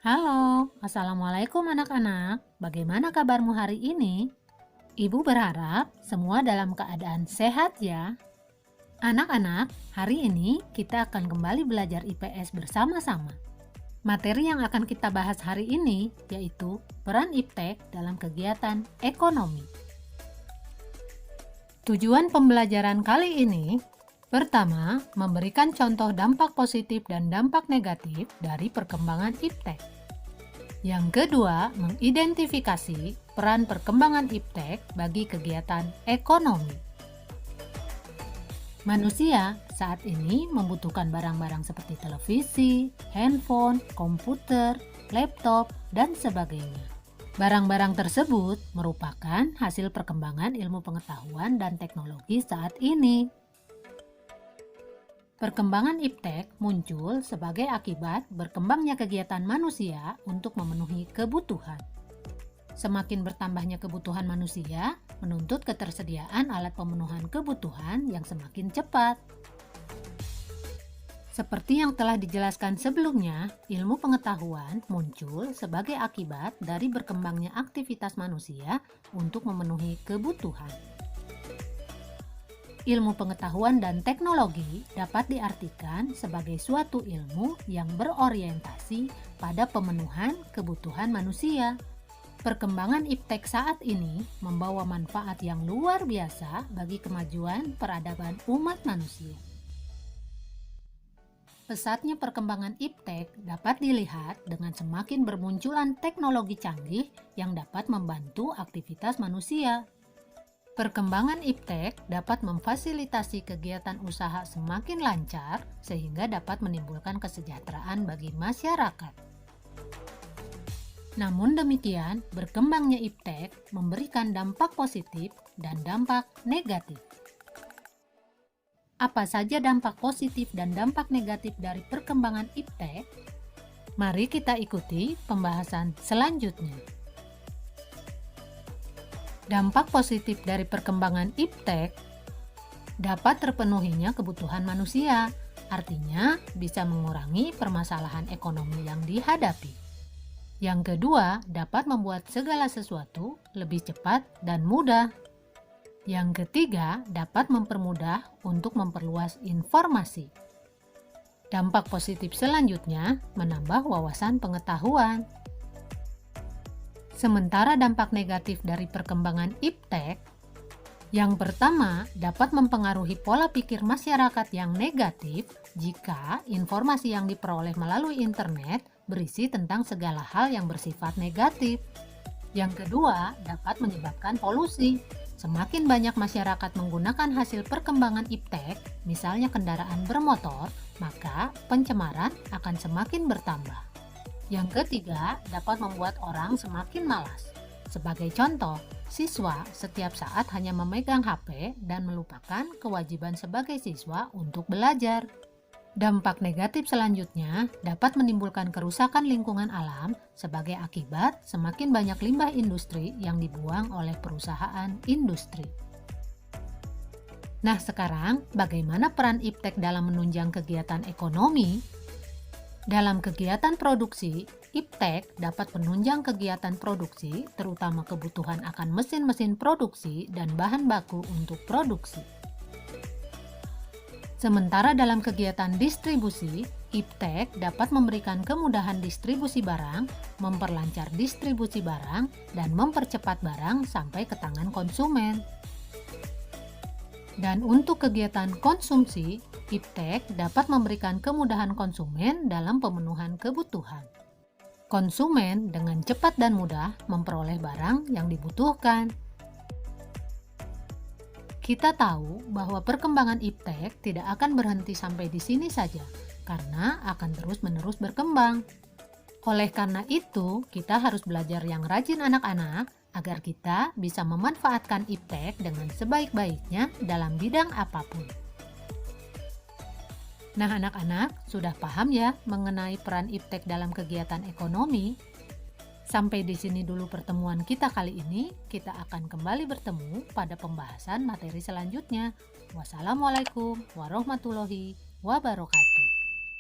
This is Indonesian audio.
Halo, Assalamualaikum anak-anak. Bagaimana kabarmu hari ini? Ibu berharap semua dalam keadaan sehat ya. Anak-anak, hari ini kita akan kembali belajar IPS bersama-sama. Materi yang akan kita bahas hari ini yaitu peran IPTEK dalam kegiatan ekonomi. Tujuan pembelajaran kali ini, pertama, memberikan contoh dampak positif dan dampak negatif dari perkembangan IPTEK. Yang kedua, mengidentifikasi peran perkembangan IPTEK bagi kegiatan ekonomi. Manusia saat ini membutuhkan barang-barang seperti televisi, handphone, komputer, laptop, dan sebagainya. Barang-barang tersebut merupakan hasil perkembangan ilmu pengetahuan dan teknologi saat ini. Perkembangan IPTEK muncul sebagai akibat berkembangnya kegiatan manusia untuk memenuhi kebutuhan. Semakin bertambahnya kebutuhan manusia, menuntut ketersediaan alat pemenuhan kebutuhan yang semakin cepat. Seperti yang telah dijelaskan sebelumnya, ilmu pengetahuan muncul sebagai akibat dari berkembangnya aktivitas manusia untuk memenuhi kebutuhan. Ilmu pengetahuan dan teknologi dapat diartikan sebagai suatu ilmu yang berorientasi pada pemenuhan kebutuhan manusia. Perkembangan IPTEK saat ini membawa manfaat yang luar biasa bagi kemajuan peradaban umat manusia. Pesatnya perkembangan IPTEK dapat dilihat dengan semakin bermunculan teknologi canggih yang dapat membantu aktivitas manusia. Perkembangan IPTEK dapat memfasilitasi kegiatan usaha semakin lancar sehingga dapat menimbulkan kesejahteraan bagi masyarakat. Namun demikian, berkembangnya IPTEK memberikan dampak positif dan dampak negatif. Apa saja dampak positif dan dampak negatif dari perkembangan IPTEK? Mari kita ikuti pembahasan selanjutnya. Dampak positif dari perkembangan IPTEK dapat terpenuhinya kebutuhan manusia, artinya bisa mengurangi permasalahan ekonomi yang dihadapi. Yang kedua, dapat membuat segala sesuatu lebih cepat dan mudah. Yang ketiga, dapat mempermudah untuk memperluas informasi. Dampak positif selanjutnya menambah wawasan pengetahuan. Sementara dampak negatif dari perkembangan IPTEK, yang pertama dapat mempengaruhi pola pikir masyarakat yang negatif jika informasi yang diperoleh melalui internet berisi tentang segala hal yang bersifat negatif. Yang kedua, dapat menyebabkan polusi. Semakin banyak masyarakat menggunakan hasil perkembangan IPTEK, misalnya kendaraan bermotor, maka pencemaran akan semakin bertambah. Yang ketiga, dapat membuat orang semakin malas. Sebagai contoh, siswa setiap saat hanya memegang HP dan melupakan kewajiban sebagai siswa untuk belajar. Dampak negatif selanjutnya dapat menimbulkan kerusakan lingkungan alam sebagai akibat semakin banyak limbah industri yang dibuang oleh perusahaan industri. Nah, sekarang bagaimana peran IPTEK dalam menunjang kegiatan ekonomi? Dalam kegiatan produksi, IPTEK dapat menunjang kegiatan produksi, terutama kebutuhan akan mesin-mesin produksi dan bahan baku untuk produksi. Sementara dalam kegiatan distribusi, IPTEK dapat memberikan kemudahan distribusi barang, memperlancar distribusi barang, dan mempercepat barang sampai ke tangan konsumen. Dan untuk kegiatan konsumsi, IPTEK dapat memberikan kemudahan konsumen dalam pemenuhan kebutuhan. Konsumen dengan cepat dan mudah memperoleh barang yang dibutuhkan. Kita tahu bahwa perkembangan IPTEK tidak akan berhenti sampai di sini saja, karena akan terus-menerus berkembang. Oleh karena itu, kita harus belajar yang rajin anak-anak, agar kita bisa memanfaatkan IPTEK dengan sebaik-baiknya dalam bidang apapun. Nah, anak-anak sudah paham ya mengenai peran IPTEK dalam kegiatan ekonomi? Sampai di sini dulu pertemuan kita kali ini. Kita akan kembali bertemu pada pembahasan materi selanjutnya. Wassalamualaikum warahmatullahi wabarakatuh.